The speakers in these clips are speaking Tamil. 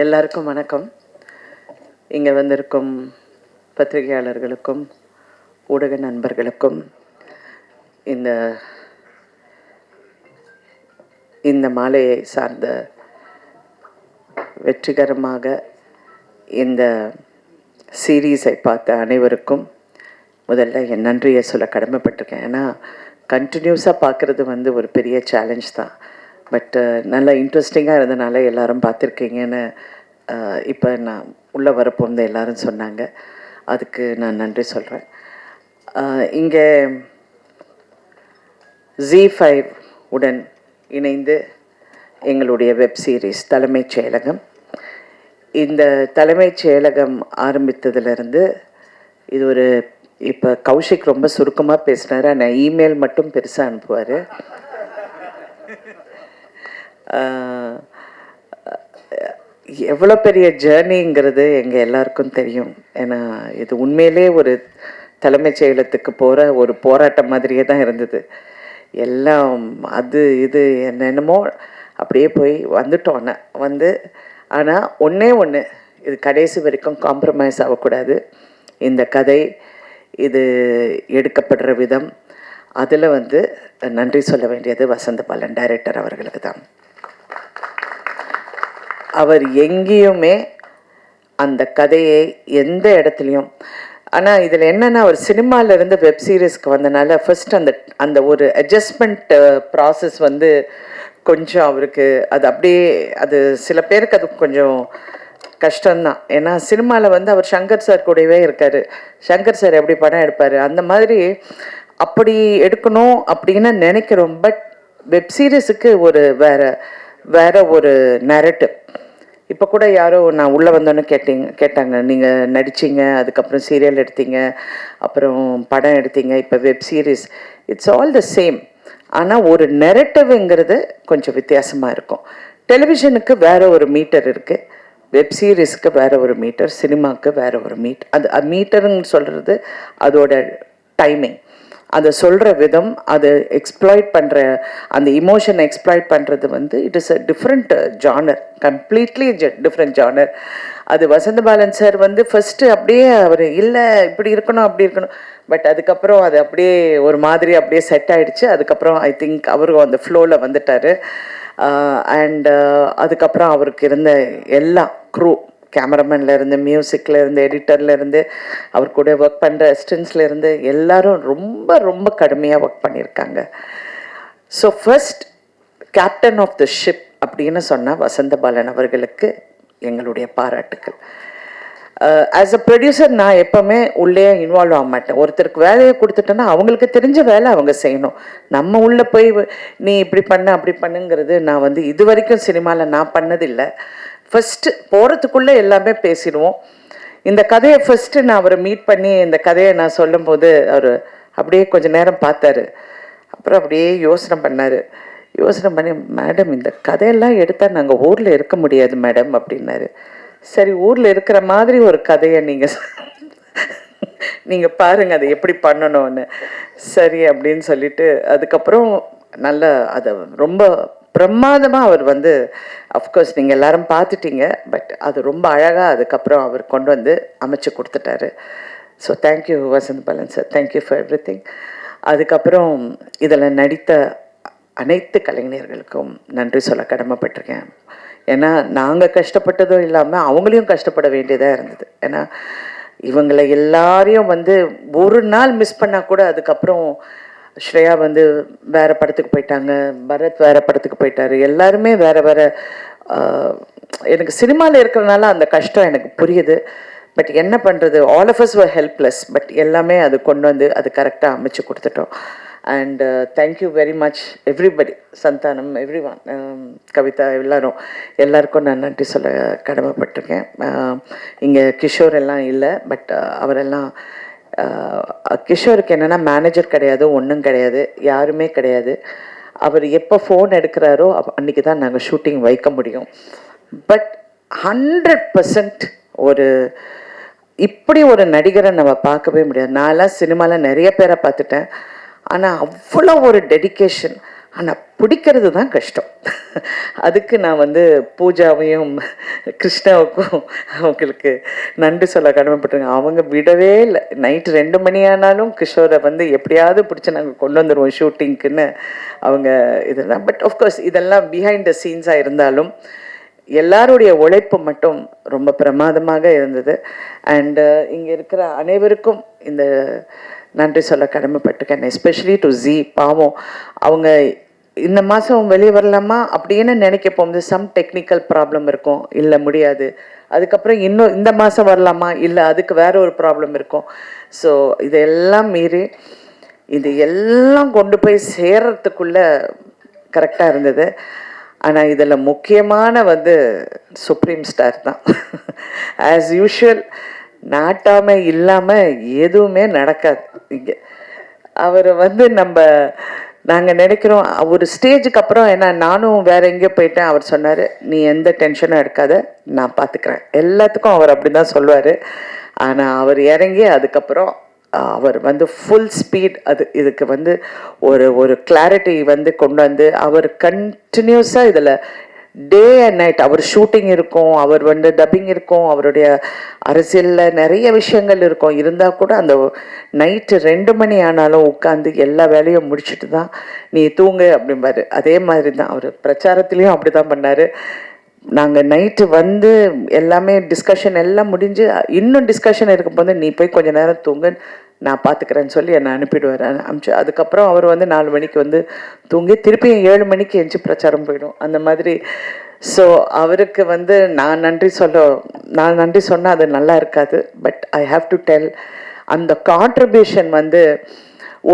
எல்லாருக்கும் வணக்கம். இங்கே வந்திருக்கும் பத்திரிகையாளர்களுக்கும் ஊடக நண்பர்களுக்கும் இந்த மாலையை சார்ந்த வெற்றிகரமாக இந்த சீரீஸை பார்த்த அனைவருக்கும் முதல்ல என் நன்றியை சொல்ல கடமைப்பட்டிருக்கேன். ஏன்னா கண்டினியூஸாக பார்க்குறது ஒரு பெரிய சேலஞ்ச் தான். பட் நல்லா இன்ட்ரெஸ்டிங்காக இருந்தனால எல்லோரும் பார்த்துருக்கீங்கன்னு இப்போ நான் உள்ளே வரப்போந்து எல்லோரும் சொன்னாங்க. அதுக்கு நான் நன்றி சொல்கிறேன். இங்கே ZEE5 உடன் இணைந்து எங்களுடைய வெப் சீரிஸ் தலைமைச் செயலகம், இந்த தலைமைச் செயலகம் ஆரம்பித்ததுலேருந்து இது இப்போ கௌஷிக் ரொம்ப சுருக்கமாக பேசினார். ஆனால் இமெயில் மட்டும் பெருசாக அனுப்புவார். எவ்வளோ பெரிய ஜேர்னிங்கிறது எங்கள் எல்லாருக்கும் தெரியும். ஏன்னா இது உண்மையிலே ஒரு தலைமைச் செயலகத்துக்கு போகிற ஒரு போராட்டம் மாதிரியே தான் இருந்தது. எல்லாம் இது என்னென்னமோ அப்படியே போய் வந்துட்டோம். ஆனால் ஒன்று இது கடைசி வரைக்கும் காம்ப்ரமைஸ் ஆகக்கூடாது. இந்த கதை இது எடுக்கப்படுற விதம் அதில் நன்றி சொல்ல வேண்டியது வசந்த பாலன் டைரக்டர் அவர்களுக்கு தான். அவர் எங்கேயுமே அந்த கதையை எந்த இடத்துலையும், ஆனால் இதில் என்னென்னா அவர் சினிமாவிலேருந்து வெப் சீரிஸ்க்கு வந்தனால ஃபர்ஸ்ட் அந்த ஒரு அட்ஜஸ்ட்மெண்ட் ப்ராசஸ் கொஞ்சம் அவருக்கு அது சில பேருக்கு அது கொஞ்சம் கஷ்டம்தான். ஏன்னா சினிமாவில் அவர் சங்கர் சார் கூடவே இருக்கார். சங்கர் சார் எப்படி படம் எடுப்பார் அந்த மாதிரி அப்படி எடுக்கணும் அப்படின்னு நினைக்கிறோம். பட் வெப் சீரிஸுக்கு வேற ஒரு நரேட்டிவ். இப்போ கூட யாரோ நான் உள்ளே வந்தோன்னு கேட்டாங்க, நீங்கள் நடிச்சிங்க, அதுக்கப்புறம் சீரியல் எடுத்தீங்க, அப்புறம் படம் எடுத்தீங்க, இப்போ web series, it's all the same. ஆனால் ஒரு நெரட்டிவ்ங்கிறது கொஞ்சம் வித்தியாசமாக இருக்கும். டெலிவிஷனுக்கு வேறு ஒரு மீட்டர் இருக்குது, வெப் சீரிஸ்க்கு வேறு ஒரு மீட்டர், சினிமாவுக்கு வேறு ஒரு அது மீட்டருன்னு சொல்கிறது அதோட டைமிங், அதை சொல்கிற விதம், அது எக்ஸ்ப்ளாய்ட் பண்ணுற அந்த இமோஷனை எக்ஸ்ப்ளாய்ட் பண்ணுறது it is a different genre, completely different genre. அது வசந்த பாலன் சார் ஃபஸ்ட்டு அப்படியே அவர் இல்லை இப்படி இருக்கணும் அப்படி இருக்கணும், பட் அதுக்கப்புறம் அது அப்படியே ஒரு மாதிரி அப்படியே செட் ஆகிடுச்சு. அதுக்கப்புறம் ஐ திங்க் அவரும் அந்த ஃப்ளோவில் வந்துட்டார். அதுக்கப்புறம் அவருக்கு இருந்த எல்லா க்ரூ, கேமராமேன்லேருந்து, மியூசிக்லேருந்து, எடிட்டர்லேருந்து, அவர் கூட ஒர்க் பண்ணுற அசிஸ்டன்ட்ஸ்லேருந்து எல்லாரும் ரொம்ப ரொம்ப கடுமையாக ஒர்க் பண்ணியிருக்காங்க. So first captain of the ship அப்படின்னு சொன்னால் வசந்த பாலன் அவர்களுக்கு எங்களுடைய பாராட்டுக்கள். ஆஸ் அ ப்ரொடியூசர் நான் எப்போவுமே உள்ளே இன்வால்வ் ஆக மாட்டேன். ஒருத்தருக்கு வேலையை கொடுத்துட்டேன்னா அவங்களுக்கு தெரிஞ்ச வேலை அவங்க செய்யணும். நம்ம உள்ளே போய் நீ இப்படி பண்ண அப்படி பண்ணுங்கிறது நான் இது வரைக்கும் சினிமாவில் நான் பண்ணதில்லை. ஃபஸ்ட்டு போகிறதுக்குள்ளே எல்லாமே பேசிடுவோம். இந்த கதையை ஃபஸ்ட்டு நான் அவரை மீட் பண்ணி இந்த கதையை நான் சொல்லும்போது அவர் அப்படியே கொஞ்சம் நேரம் பார்த்தாரு. அப்புறம் அப்படியே யோசனை பண்ணி மேடம் இந்த கதையெல்லாம் எடுத்தால் நாங்கள் ஊரில் இருக்க முடியாது மேடம் அப்படின்னாரு. சரி, ஊரில் இருக்கிற மாதிரி ஒரு கதையை நீங்கள் பாருங்கள் அதை எப்படி பண்ணணும்னு. சரி அப்படின்னு சொல்லிட்டு அதுக்கப்புறம் நல்ல அதை ரொம்ப பிரமாதமாக அவர் அஃப்கோர்ஸ் நீங்கள் எல்லாரும் பார்த்துட்டீங்க, பட் அது ரொம்ப அழகாக அதுக்கப்புறம் அவர் கொண்டு அமைச்சு கொடுத்துட்டாரு. So thank you Vasanth Balan sir, thank you for every thing. அதுக்கப்புறம் இதில் நடித்த அனைத்து கலைஞர்களுக்கும் நன்றி சொல்ல கடமைப்பட்டிருக்கேன். ஏன்னா நாங்கள் கஷ்டப்பட்டதும் இல்லாமல் அவங்களையும் கஷ்டப்பட வேண்டியதாக இருந்தது. ஏன்னா இவங்களை எல்லாரையும் ஒரு நாள் மிஸ் பண்ணால் கூட அதுக்கப்புறம் ஸ்ரேயா வேறு படத்துக்கு போயிட்டாங்க, பரத் வேறு படத்துக்கு போயிட்டாரு, எல்லாருமே வேறு எனக்கு சினிமாவில் இருக்கிறனால அந்த கஷ்டம் எனக்கு புரியுது. பட் என்ன பண்ணுறது, all of us were helpless. But எல்லாமே அது கொண்டு அது கரெக்டாக அமைச்சு கொடுத்துட்டோம். And thank you very much everybody, Santhanam, everyone, Kavitha, எல்லாருக்கும் நான் நன்றி சொல்ல கடமைப்பட்டிருக்கேன். இங்கே கிஷோர் எல்லாம் இல்லை, பட் அவரெல்லாம் கிஷோருக்கு என்னென்னா மேனேஜர் கிடையாது, ஒன்றும் கிடையாது, யாருமே கிடையாது. அவர் எப்போ ஃபோன் எடுக்கிறாரோ அன்றைக்கி தான் நாங்கள் ஷூட்டிங் வைக்க முடியும். பட் 100% இப்படி ஒரு நடிகரை நம்ம பார்க்கவே முடியாது. நான்லாம் சினிமாவில் நிறைய பேரை பார்த்துட்டேன், ஆனால் அவ்வளோ ஒரு டெடிக்கேஷன், ஆனால் பிடிக்கிறது தான் கஷ்டம். அதுக்கு நான் வந்து பூஜாவையும் கிருஷ்ணாவுக்கும் அவங்களுக்கு நன்றி சொல்ல கடமைப்பட்டிருக்கேன். அவங்க விடவே இல்லை. நைட்டு 2 மணி ஆனாலும் கிஷோரை வந்து எப்படியாவது பிடிச்சி நாங்கள் கொண்டு வந்துடுவோம் ஷூட்டிங்க்குன்னு அவங்க இதெல்லாம். பட் ஆஃப்கோர்ஸ் இதெல்லாம் பிஹைண்ட் த சீன்ஸாக இருந்தாலும் எல்லாருடைய உழைப்பு மட்டும் ரொம்ப பிரமாதமாக இருந்தது. அண்டு இங்கே இருக்கிற அனைவருக்கும் இந்த நன்றி சொல்ல கடமைப்பட்டிருக்கேன். Especially to G. பாவம் அவங்க இந்த மாதம் வெளியே வரலாமா அப்படின்னு நினைக்க போகும்போது சம் டெக்னிக்கல் ப்ராப்ளம் இருக்கும், இல்லை முடியாது. அதுக்கப்புறம் இன்னும் இந்த மாதம் வரலாமா, இல்லை அதுக்கு வேற ஒரு ப்ராப்ளம் இருக்கும். ஸோ இதெல்லாம் மீறி இது எல்லாம் கொண்டு போய் சேர்றதுக்குள்ளே கரெக்டாக இருந்தது. ஆனால் இதில் முக்கியமான வந்து சுப்ரீம் ஸ்டார் தான். ஆஸ் யூஷுவல் நாட்டாமல் இல்லாமல் எதுவுமே நடக்காது இங்கே. அவர் வந்து நாங்கள் நினைக்கிறோம் ஒரு ஸ்டேஜுக்கு அப்புறம், ஏன்னா நானும் வேறு எங்கேயோ போயிட்டேன், அவர் சொன்னார் நீ எந்த டென்ஷனும் எடுக்காத நான் பார்த்துக்கிறேன். எல்லாத்துக்கும் அவர் அப்படி தான் சொல்லுவார். ஆனால் அவர் இறங்கி அதுக்கப்புறம் அவர் வந்து ஃபுல் ஸ்பீட் இதுக்கு வந்து ஒரு கிளாரிட்டி வந்து கொண்டு வந்து அவர் கண்டினியூஸாக இதில் டே அண்ட் நைட் அவர் ஷூட்டிங் இருக்கும், அவர் வந்து டப்பிங் இருக்கும், அவருடைய அரசியலில் நிறைய விஷயங்கள் இருக்கும். இருந்தால் கூட அந்த நைட்டு 2 மணி ஆனாலும் உட்காந்து எல்லா வேலையும் முடிச்சுட்டு தான் நீ தூங்கு அப்படிம்பாரு. அதே மாதிரி தான் அவர் பிரச்சாரத்துலேயும் அப்படி தான் பண்ணார். நாங்கள் நைட்டு வந்து எல்லாமே டிஸ்கஷன் எல்லாம் முடிஞ்சு இன்னும் டிஸ்கஷன் இருக்கும்போது நீ போய் கொஞ்சம் நேரம் தூங்கு நான் பார்த்துக்கிறேன்னு சொல்லி என்னை அனுப்பிடுவார். அனுப்பிச்சு அதுக்கப்புறம் அவர் வந்து 4 மணிக்கு வந்து தூங்கி திருப்பியும் 7 மணிக்கு எஞ்சி பிரச்சாரம் போயிடும் அந்த மாதிரி. ஸோ அவருக்கு வந்து நான் நன்றி சொன்னால் அது நல்லா இருக்காது. But I have to tell அந்த கான்ட்ரிபியூஷன் வந்து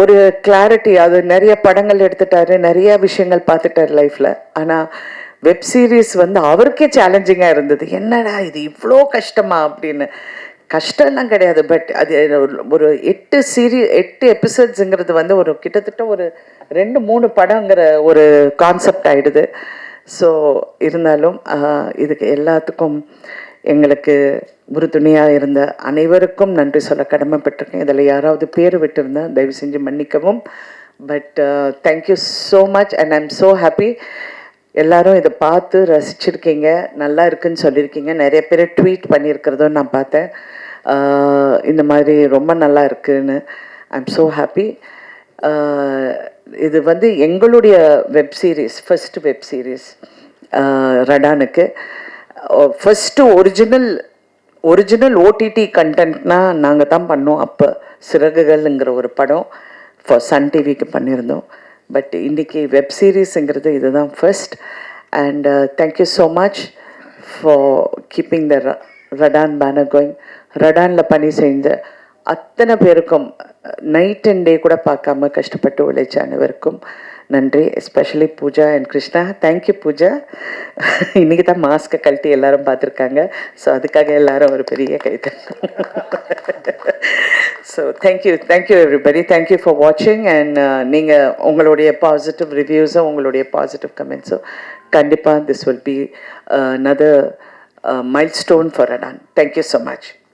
ஒரு கிளாரிட்டி. அது நிறைய படங்கள் எடுத்துட்டாரு, நிறைய விஷயங்கள் பார்த்துட்டார் லைஃப்பில். ஆனால் வெப் சீரிஸ் வந்து அவருக்கே சேலஞ்சிங்காக இருந்தது. என்னடா இது இவ்வளோ கஷ்டமா அப்படின்னு. கஷ்டம்லாம் கிடையாது. பட் அது ஒரு 8 எபிசோட்ஸுங்கிறது வந்து ஒரு கிட்டத்தட்ட ஒரு 2-3 படங்கிற ஒரு கான்செப்ட் ஆகிடுது. ஸோ இருந்தாலும் இதுக்கு எல்லாத்துக்கும் எங்களுக்கு உறுதுணையாக இருந்த அனைவருக்கும் நன்றி சொல்ல கடமைப்பட்டிருக்கேன். இதில் யாராவது பேர் விட்டுருந்தேன் தயவு செஞ்சு மன்னிக்கவும். But thank you so much and I am so happy. எல்லாரும் இதை பார்த்து ரசிச்சிருக்கீங்க, நல்லா இருக்குன்னு சொல்லியிருக்கீங்க. நிறைய பேர் ட்வீட் பண்ணியிருக்கிறதும் நான் பார்த்தேன், இந்த மாதிரி ரொம்ப நல்லா இருக்குன்னு. I am so happy. இது வந்து எங்களுடைய web series, first web series ரடானுக்கு. ஃபஸ்ட்டு ஒரிஜினல் ஓடிடி கண்டென்ட்னால் நாங்கள் தான் பண்ணோம். அப்போ சிறகுகள்ங்கிற ஒரு படம் ஃபார் சன் டிவிக்கு பண்ணியிருந்தோம். பட் இன்றைக்கி வெப் சீரீஸுங்கிறது இதுதான் first. And thank you so much for keeping the Radaan banner going. ரடானில் பணி செஞ்ச அத்தனை பேருக்கும் நைட் அண்ட் டே கூட பார்க்காம கஷ்டப்பட்டு உழைச்ச அனைவருக்கும் நன்றி. Especially Pooja and Krishna. Thank you Pooja. இன்றைக்கி தான் மாஸ்க்கை கழட்டி எல்லாரும் பார்த்துருக்காங்க. ஸோ அதுக்காக எல்லாரும் ஒரு பெரிய கைத்தல். So thank you everybody. Thank you for வாட்சிங். அண்ட் நீங்கள் உங்களுடைய பாசிட்டிவ் ரிவ்யூஸும் உங்களுடைய பாசிட்டிவ் கமெண்ட்ஸும் கண்டிப்பாக this will be another milestone for Radan. Thank you so much.